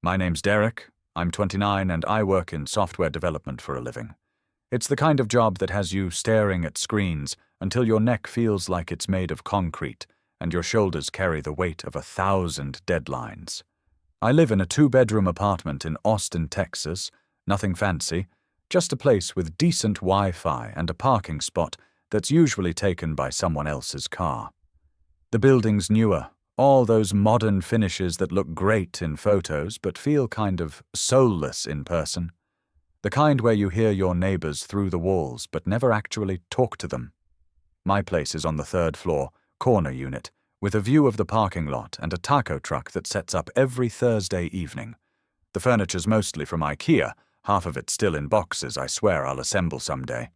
My name's Derek, I'm 29 and I work in software development for a living. It's the kind of job that has you staring at screens until your neck feels like it's made of concrete and your shoulders carry the weight of 1,000 deadlines. I live in a 2-bedroom apartment in Austin, Texas, nothing fancy, just a place with decent Wi-Fi and a parking spot that's usually taken by someone else's car. The building's newer, all those modern finishes that look great in photos but feel kind of soulless in person. The kind where you hear your neighbors through the walls but never actually talk to them. My place is on the 3rd floor, corner unit, with a view of the parking lot and a taco truck that sets up every Thursday evening. The furniture's mostly from IKEA, half of it still in boxes I swear I'll assemble someday.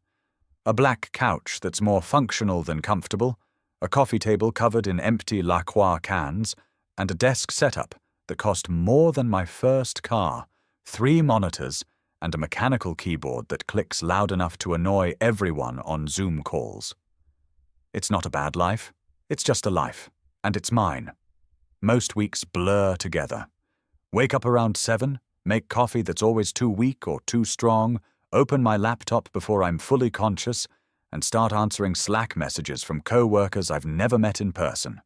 A black couch that's more functional than comfortable, a coffee table covered in empty La Croix cans, and a desk setup that cost more than my first car, 3 monitors, and a mechanical keyboard that clicks loud enough to annoy everyone on Zoom calls. It's not a bad life, it's just a life, and it's mine. Most weeks blur together. Wake up around 7, make coffee that's always too weak or too strong, open my laptop before I'm fully conscious, and start answering Slack messages from co-workers I've never met in person.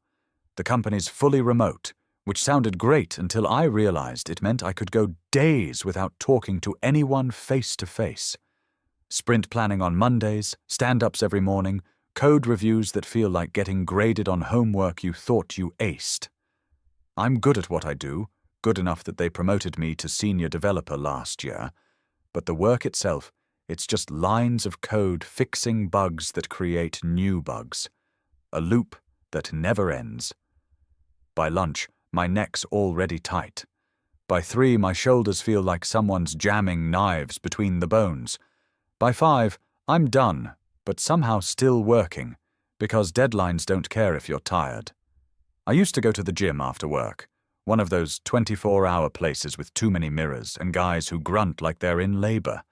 The company's fully remote, which sounded great until I realized it meant I could go days without talking to anyone face to face. Sprint planning on Mondays, stand-ups every morning, code reviews that feel like getting graded on homework you thought you aced. I'm good at what I do, good enough that they promoted me to senior developer last year, but the work itself, it's just lines of code fixing bugs that create new bugs. A loop that never ends. By lunch, my neck's already tight. By 3, my shoulders feel like someone's jamming knives between the bones. By 5, I'm done, but somehow still working, because deadlines don't care if you're tired. I used to go to the gym after work, one of those 24-hour places with too many mirrors and guys who grunt like they're in labor.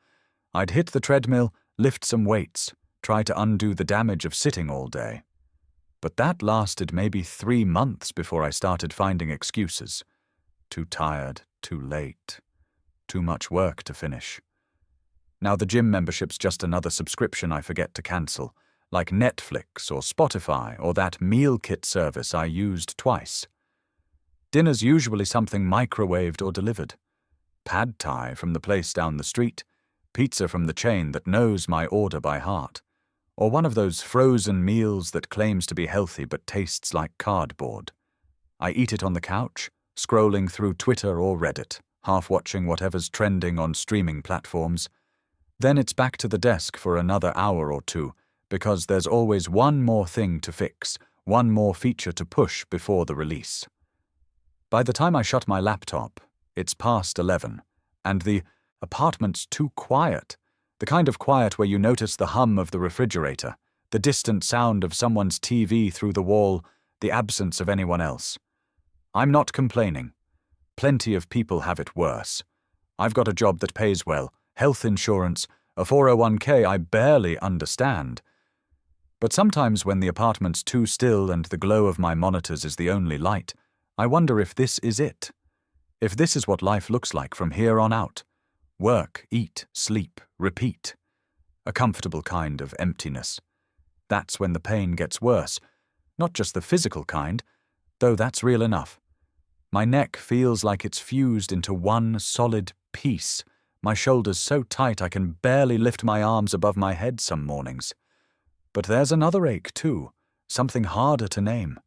I'd hit the treadmill, lift some weights, try to undo the damage of sitting all day. But that lasted maybe 3 months before I started finding excuses. Too tired, too late, too much work to finish. Now the gym membership's just another subscription I forget to cancel, like Netflix or Spotify or that meal kit service I used twice. Dinner's usually something microwaved or delivered. Pad Thai from the place down the street, pizza from the chain that knows my order by heart, or one of those frozen meals that claims to be healthy but tastes like cardboard. I eat it on the couch, scrolling through Twitter or Reddit, half watching whatever's trending on streaming platforms. Then it's back to the desk for another hour or 2, because there's always one more thing to fix, one more feature to push before the release. By the time I shut my laptop, it's past 11, and the apartment's too quiet, the kind of quiet where you notice the hum of the refrigerator, the distant sound of someone's TV through the wall, the absence of anyone else. I'm not complaining. Plenty of people have it worse. I've got a job that pays well, health insurance, a 401k I barely understand. But sometimes when the apartment's too still and the glow of my monitors is the only light, I wonder if this is it. If this is what life looks like from here on out. Work, eat, sleep, repeat. A comfortable kind of emptiness. That's when the pain gets worse. Not just the physical kind, though that's real enough. My neck feels like it's fused into one solid piece. My shoulders so tight I can barely lift my arms above my head some mornings. But there's another ache too, something harder to name.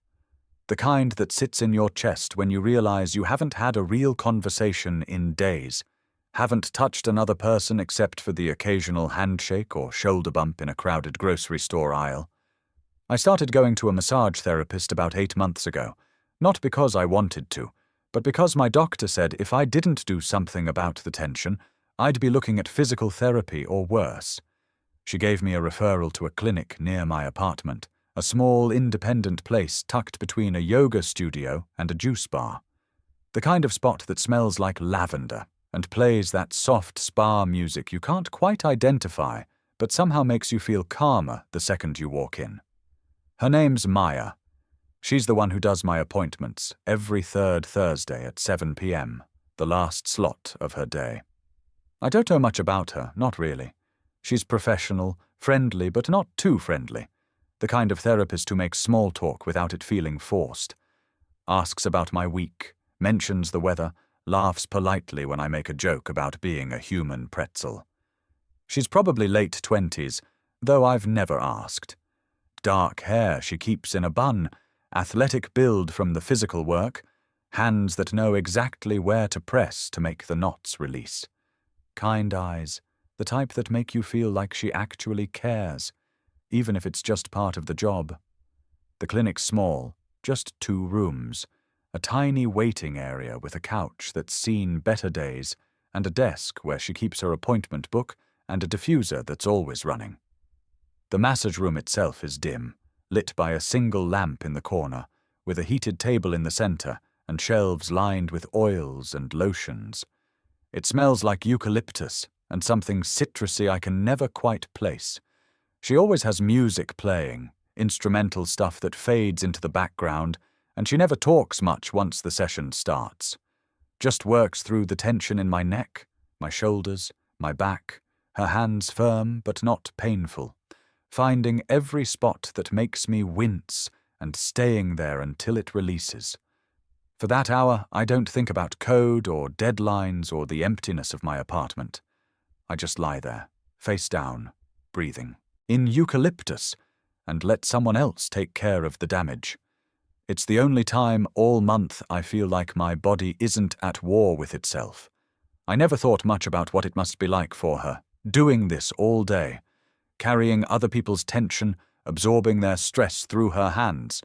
The kind that sits in your chest when you realize you haven't had a real conversation in days, haven't touched another person except for the occasional handshake or shoulder bump in a crowded grocery store aisle. I started going to a massage therapist about 8 months ago, not because I wanted to, but because my doctor said if I didn't do something about the tension, I'd be looking at physical therapy or worse. She gave me a referral to a clinic near my apartment, a small independent place tucked between a yoga studio and a juice bar. The kind of spot that smells like lavender and plays that soft spa music you can't quite identify, but somehow makes you feel calmer the second you walk in. Her name's Maya. She's the one who does my appointments every 3rd Thursday at 7 p.m. the last slot of her day. I don't know much about her, not really. She's professional, friendly, but not too friendly. The kind of therapist who makes small talk without it feeling forced. Asks about my week, mentions the weather, laughs politely when I make a joke about being a human pretzel. She's probably late 20s, though I've never asked. Dark hair she keeps in a bun, athletic build from the physical work, hands that know exactly where to press to make the knots release. Kind eyes, the type that make you feel like she actually cares, even if it's just part of the job. The clinic's small, just 2 rooms, a tiny waiting area with a couch that's seen better days, and a desk where she keeps her appointment book and a diffuser that's always running. The massage room itself is dim, lit by a single lamp in the corner, with a heated table in the center and shelves lined with oils and lotions. It smells like eucalyptus and something citrusy I can never quite place. She always has music playing, instrumental stuff that fades into the background, and she never talks much once the session starts. Just works through the tension in my neck, my shoulders, my back, her hands firm but not painful, finding every spot that makes me wince and staying there until it releases. For that hour, I don't think about code or deadlines or the emptiness of my apartment. I just lie there, face down, breathing, in eucalyptus, and let someone else take care of the damage. It's the only time all month I feel like my body isn't at war with itself. I never thought much about what it must be like for her, doing this all day, carrying other people's tension, absorbing their stress through her hands.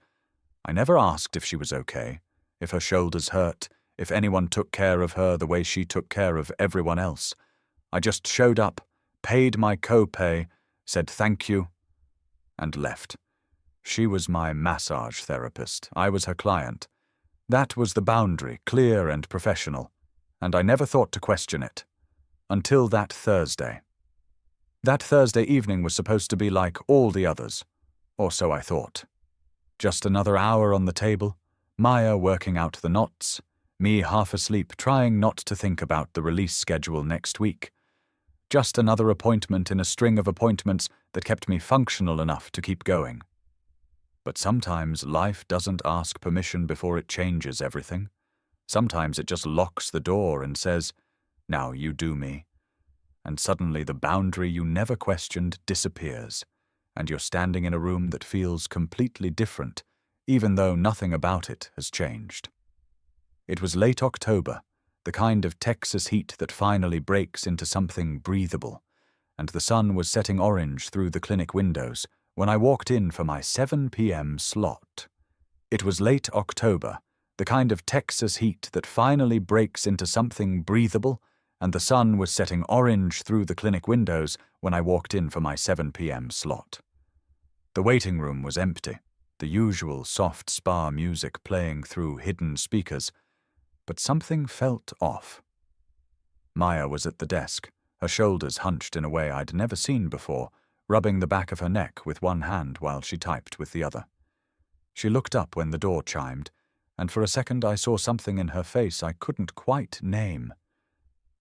I never asked if she was okay, if her shoulders hurt, if anyone took care of her the way she took care of everyone else. I just showed up, paid my co-pay, said thank you, and left. She was my massage therapist. I was her client. That was the boundary, clear and professional, and I never thought to question it. Until that Thursday. That Thursday evening was supposed to be like all the others, or so I thought. Just another hour on the table, Maya working out the knots, me half asleep trying not to think about the release schedule next week. Just another appointment in a string of appointments that kept me functional enough to keep going. But sometimes life doesn't ask permission before it changes everything. Sometimes it just locks the door and says, "Now you do me." And suddenly the boundary you never questioned disappears, and you're standing in a room that feels completely different, even though nothing about it has changed. It was late October, the kind of Texas heat that finally breaks into something breathable, and the sun was setting orange through the clinic windows when I walked in for my 7 p.m. slot. It was late October, the kind of Texas heat that finally breaks into something breathable, and the sun was setting orange through the clinic windows when I walked in for my 7 p.m. slot. The waiting room was empty, the usual soft spa music playing through hidden speakers, but something felt off. Maya was at the desk, her shoulders hunched in a way I'd never seen before, rubbing the back of her neck with one hand while she typed with the other. She looked up when the door chimed, and for a second I saw something in her face I couldn't quite name.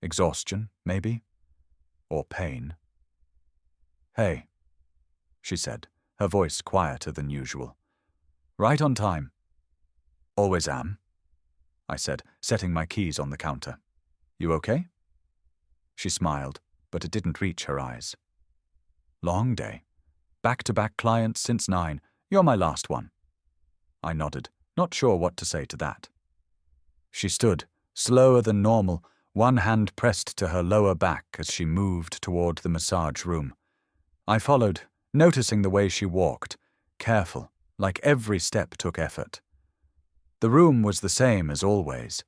Exhaustion, maybe? Or pain. "Hey," she said, her voice quieter than usual. "Right on time." "Always am," I said, setting my keys on the counter. "You okay?" She smiled, but it didn't reach her eyes. "Long day. Back-to-back clients since 9. You're my last one." I nodded, not sure what to say to that. She stood, slower than normal, one hand pressed to her lower back as she moved toward the massage room. I followed, noticing the way she walked, careful, like every step took effort. The room was the same as always.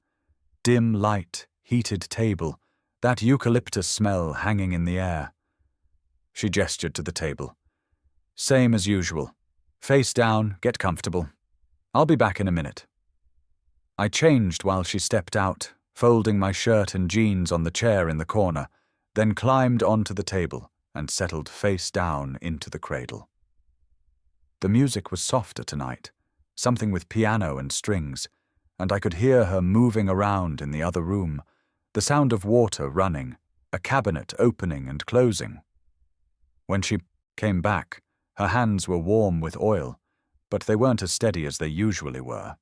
Dim light, heated table, that eucalyptus smell hanging in the air. She gestured to the table. "Same as usual. Face down, get comfortable. I'll be back in a minute." I changed while she stepped out, folding my shirt and jeans on the chair in the corner, then climbed onto the table and settled face down into the cradle. The music was softer tonight, something with piano and strings, and I could hear her moving around in the other room, the sound of water running, a cabinet opening and closing. When she came back, her hands were warm with oil, but they weren't as steady as they usually were.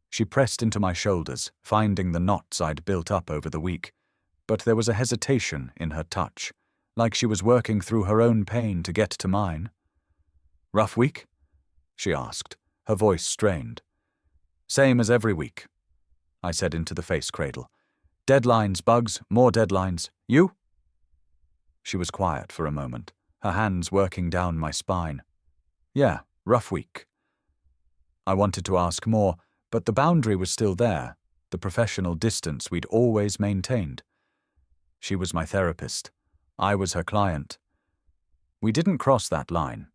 She pressed into my shoulders, finding the knots I'd built up over the week, but there was a hesitation in her touch, like she was working through her own pain to get to mine. "Rough week?" she asked, her voice strained. "Same as every week," I said into the face cradle. "Deadlines, bugs, more deadlines. You?" She was quiet for a moment, her hands working down my spine. "Yeah, rough week." I wanted to ask more, but the boundary was still there, the professional distance we'd always maintained. She was my therapist. I was her client. We didn't cross that line,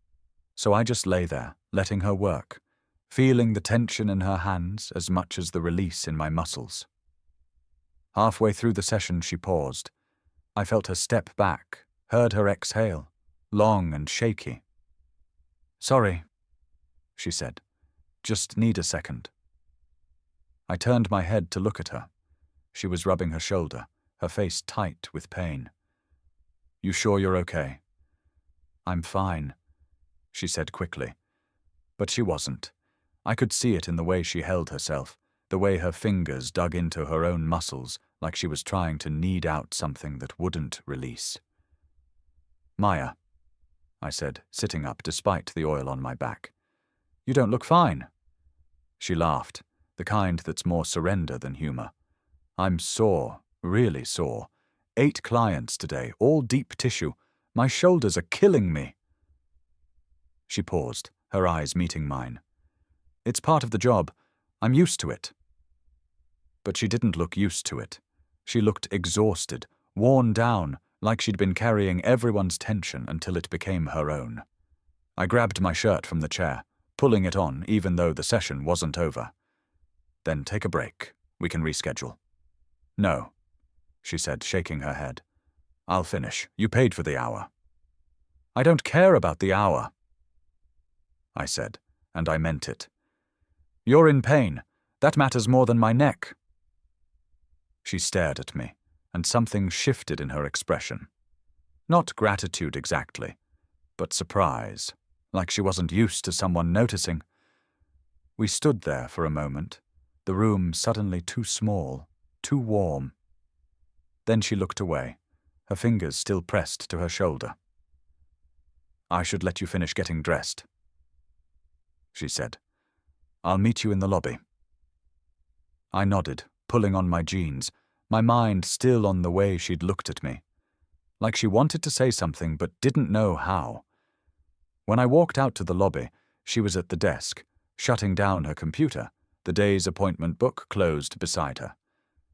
so I just lay there, letting her work, feeling the tension in her hands as much as the release in my muscles. Halfway through the session, she paused. I felt her step back, heard her exhale, long and shaky. "Sorry," she said. "Just need a second." I turned my head to look at her. She was rubbing her shoulder, her face tight with pain. "You sure you're okay?" "I'm fine," she said quickly. But she wasn't. I could see it in the way she held herself, the way her fingers dug into her own muscles like she was trying to knead out something that wouldn't release. "Maya," I said, sitting up despite the oil on my back. "You don't look fine." She laughed, the kind that's more surrender than humor. "I'm sore, really sore. 8 clients today, all deep tissue. My shoulders are killing me." She paused, her eyes meeting mine. "It's part of the job. I'm used to it." But she didn't look used to it. She looked exhausted, worn down, like she'd been carrying everyone's tension until it became her own. I grabbed my shirt from the chair, pulling it on even though the session wasn't over. "Then take a break. We can reschedule." "No," she said, shaking her head. "I'll finish. You paid for the hour." "I don't care about the hour," I said, and I meant it. "You're in pain. That matters more than my neck." She stared at me, and something shifted in her expression. Not gratitude exactly, but surprise, like she wasn't used to someone noticing. We stood there for a moment, the room suddenly too small, too warm. Then she looked away, her fingers still pressed to her shoulder. "I should let you finish getting dressed," she said. "I'll meet you in the lobby." I nodded, pulling on my jeans, my mind still on the way she'd looked at me. Like she wanted to say something but didn't know how. When I walked out to the lobby, she was at the desk, shutting down her computer, the day's appointment book closed beside her.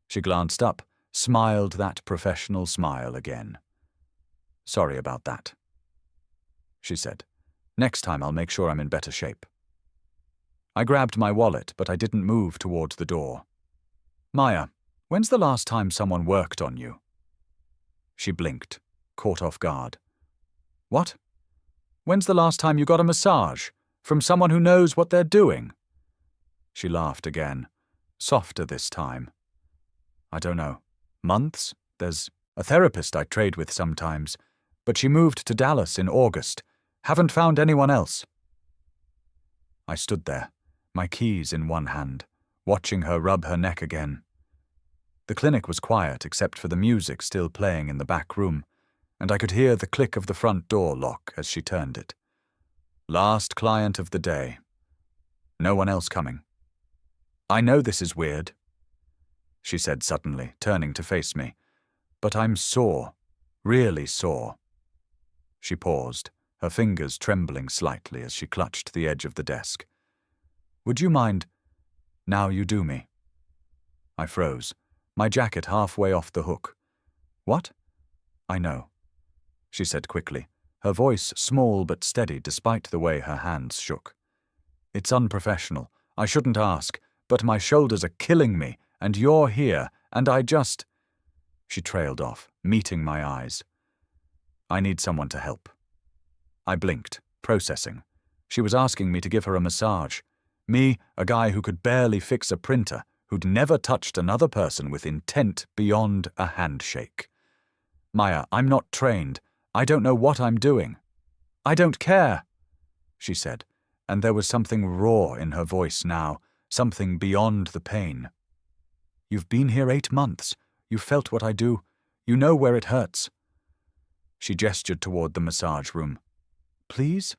She glanced up, smiled that professional smile again. "Sorry about that," she said. "Next time I'll make sure I'm in better shape." I grabbed my wallet, but I didn't move towards the door. "Maya, when's the last time someone worked on you?" She blinked, caught off guard. "What? When's the last time you got a massage? From someone who knows what they're doing?" She laughed again, softer this time. "I don't know. Months? There's a therapist I trade with sometimes, but she moved to Dallas in August. Haven't found anyone else." I stood there, my keys in one hand, watching her rub her neck again. The clinic was quiet except for the music still playing in the back room, and I could hear the click of the front door lock as she turned it. Last client of the day. No one else coming. "I know this is weird," she said suddenly, turning to face me, "but I'm sore, really sore." She paused, her fingers trembling slightly as she clutched the edge of the desk. "Would you mind? Now you do me." I froze, my jacket halfway off the hook. "What?" "I know," she said quickly, her voice small but steady despite the way her hands shook. "It's unprofessional. I shouldn't ask, but my shoulders are killing me, and you're here, and I just—" She trailed off, meeting my eyes. "I need someone to help." I blinked, processing. She was asking me to give her a massage. Me, a guy who could barely fix a printer, who'd never touched another person with intent beyond a handshake. "Maya, I'm not trained. I don't know what I'm doing." "I don't care," she said, and there was something raw in her voice now, something beyond the pain. "You've been here 8 months. You've felt what I do. You know where it hurts." She gestured toward the massage room. "Please?"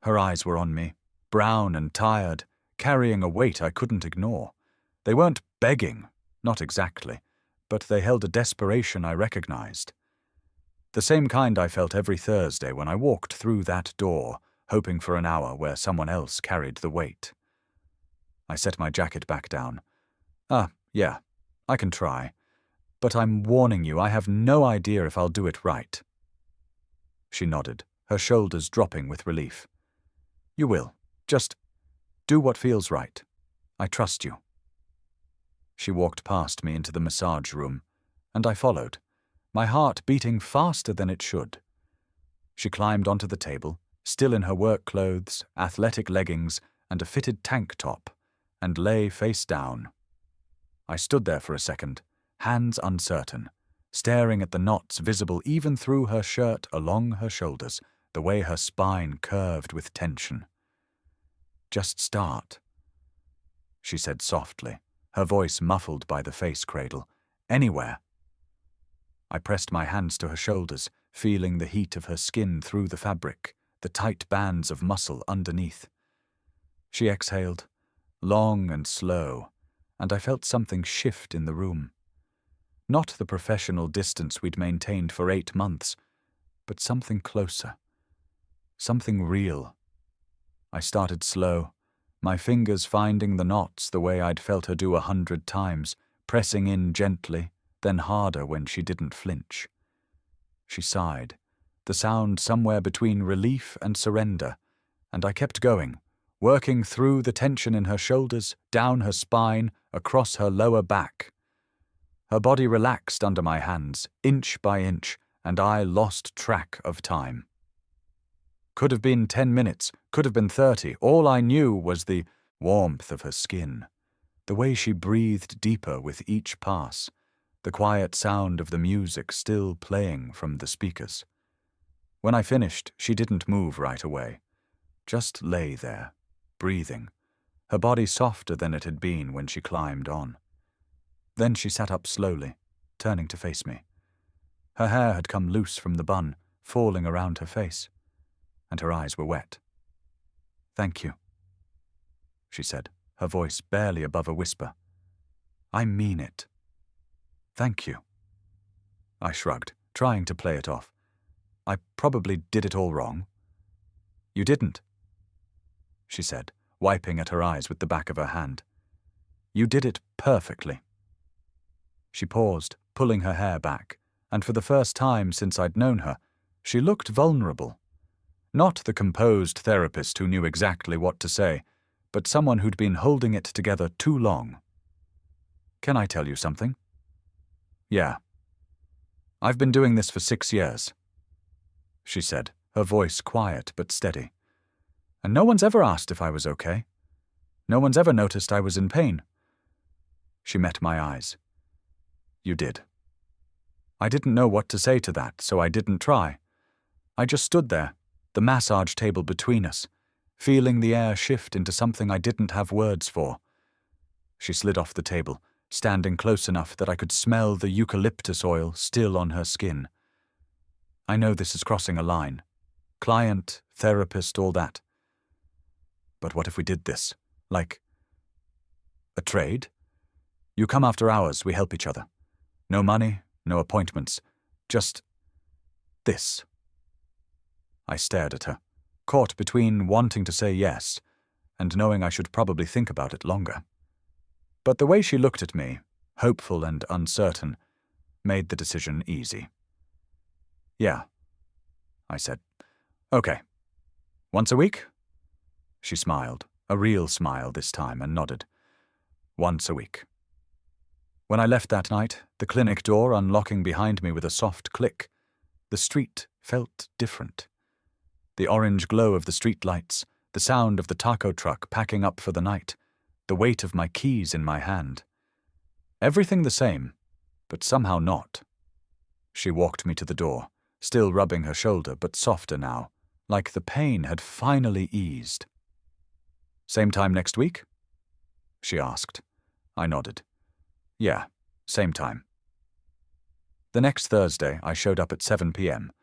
Her eyes were on me, brown and tired, carrying a weight I couldn't ignore. They weren't begging, not exactly, but they held a desperation I recognized. The same kind I felt every Thursday when I walked through that door, hoping for an hour where someone else carried the weight. I set my jacket back down. Yeah, I can try. But I'm warning you, I have no idea if I'll do it right." She nodded, her shoulders dropping with relief. "You will. Just do what feels right. I trust you." She walked past me into the massage room, and I followed, my heart beating faster than it should. She climbed onto the table, still in her work clothes, athletic leggings, and a fitted tank top, and lay face down. I stood there for a second, hands uncertain, staring at the knots visible even through her shirt along her shoulders, the way her spine curved with tension. "Just start," she said softly, her voice muffled by the face cradle. "Anywhere." I pressed my hands to her shoulders, feeling the heat of her skin through the fabric, the tight bands of muscle underneath. She exhaled, long and slow, and I felt something shift in the room. Not the professional distance we'd maintained for 8 months, but something closer. Something real. I started slow, my fingers finding the knots the way I'd felt her do 100 times, pressing in gently, then harder when she didn't flinch. She sighed, the sound somewhere between relief and surrender, and I kept going, working through the tension in her shoulders, down her spine, across her lower back. Her body relaxed under my hands, inch by inch, and I lost track of time. Could have been 10 minutes, could have been 30. All I knew was the warmth of her skin, the way she breathed deeper with each pass, the quiet sound of the music still playing from the speakers. When I finished, she didn't move right away, just lay there, breathing, her body softer than it had been when she climbed on. Then she sat up slowly, turning to face me. Her hair had come loose from the bun, falling around her face, and her eyes were wet. "Thank you," she said, her voice barely above a whisper. "I mean it. Thank you." I shrugged, trying to play it off. "I probably did it all wrong." "You didn't," she said, wiping at her eyes with the back of her hand. "You did it perfectly." She paused, pulling her hair back, and for the first time since I'd known her, she looked vulnerable. Not the composed therapist who knew exactly what to say, but someone who'd been holding it together too long. "Can I tell you something?" "Yeah. I've been doing this for 6 years," she said, her voice quiet but steady. "And no one's ever asked if I was okay. No one's ever noticed I was in pain." She met my eyes. "You did." I didn't know what to say to that, so I didn't try. I just stood there, the massage table between us, feeling the air shift into something I didn't have words for. She slid off the table, standing close enough that I could smell the eucalyptus oil still on her skin. "I know this is crossing a line. Client, therapist, all that. But what if we did this? Like a trade? You come after hours, we help each other. No money, no appointments, just this." I stared at her, caught between wanting to say yes and knowing I should probably think about it longer. But the way she looked at me, hopeful and uncertain, made the decision easy. "Yeah," I said. "Okay. Once a week?" She smiled, a real smile this time, and nodded. "Once a week." When I left that night, the clinic door unlocking behind me with a soft click, the street felt different. The orange glow of the streetlights, the sound of the taco truck packing up for the night, the weight of my keys in my hand. Everything the same, but somehow not. She walked me to the door, still rubbing her shoulder, but softer now, like the pain had finally eased. "Same time next week?" she asked. I nodded. "Yeah, same time." The next Thursday, I showed up at 7 p.m.,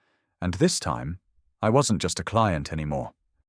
and this time, I wasn't just a client anymore.